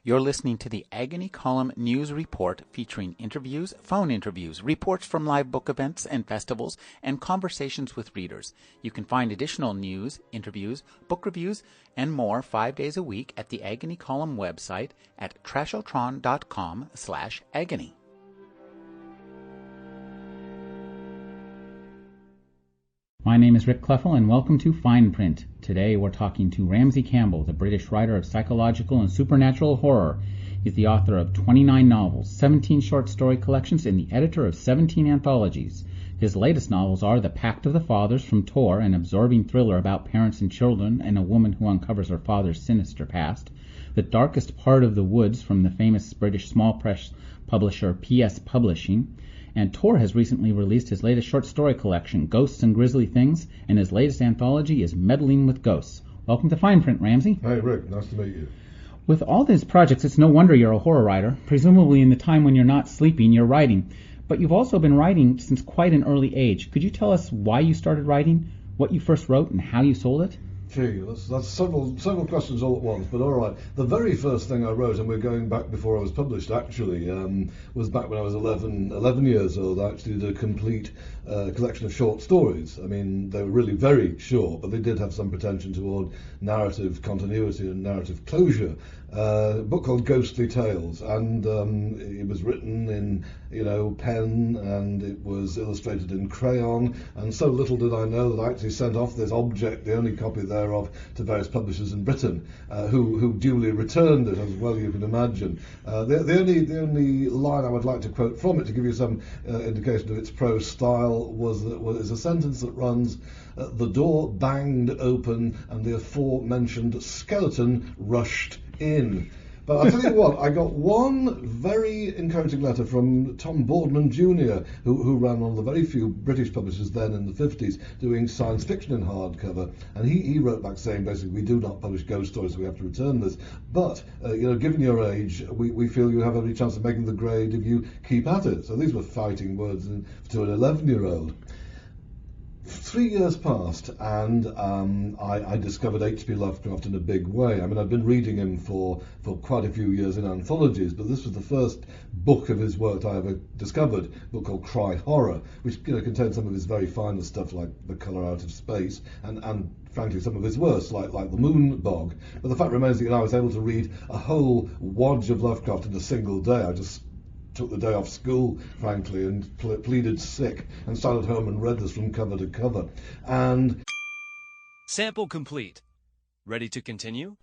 You're listening to the Agony Column News Report featuring interviews, phone interviews, reports from live book events and festivals, and conversations with readers. You can find additional news, interviews, book reviews, and more 5 days a week at the Agony Column website at trashotron.com/agony. My name is Rick Kleffel, and welcome to Fine Print. Today we're talking to Ramsey Campbell, the British writer of psychological and supernatural horror. He's the author of 29 novels, 17 short story collections, and the editor of 17 anthologies. His latest novels are The Pact of the Fathers from Tor, an absorbing thriller about parents and children and a woman who uncovers her father's sinister past. The Darkest Part of the Woods from the famous British small press publisher PS Publishing. And Tor has recently released his latest short story collection, Ghosts and Grisly Things, and his latest anthology is Meddling with Ghosts. Welcome to Fine Print, Ramsey. Hey, Rick. Nice to meet you. With all these projects, it's no wonder you're a horror writer. Presumably in the time when you're not sleeping, you're writing. But you've also been writing since quite an early age. Could you tell us why you started writing, what you first wrote, and how you sold it? Gee, that's several questions all at once, but all right. The very first thing I wrote, and we're going back before I was published actually, was back when I was 11 years old. I actually did a complete collection of short stories. I mean, they were really very short, but they did have some pretension toward narrative continuity and narrative closure. A book called Ghostly Tales, and it was written in, pen, and it was illustrated in crayon, and so little did I know that I actually sent off this object, the only copy thereof, to various publishers in Britain, who duly returned it, as well you can imagine. The only line I would like to quote from it, to give you some indication of its prose style, is a sentence that runs, "The door banged open, and the aforementioned skeleton rushed in." But I'll tell you what, I got one very encouraging letter from Tom Boardman Jr., who ran one of the very few British publishers then in the 50s doing science fiction in hardcover. And he wrote back saying, basically, we do not publish ghost stories, so we have to return this. But, given your age, we feel you have every chance of making the grade if you keep at it. So these were fighting words to an 11-year-old. 3 years passed, and I discovered H.P. Lovecraft in a big way. I mean, I'd been reading him for quite a few years in anthologies, but this was the first book of his work I ever discovered, a book called Cry Horror, which contained some of his very finest stuff, like The Colour Out of Space, and frankly some of his worst, like The Moon Bog. But the fact remains that I was able to read a whole wodge of Lovecraft in a single day. I just took the day off school, frankly, and pleaded sick, and sat at home and read this from cover to cover. And sample complete. Ready to continue?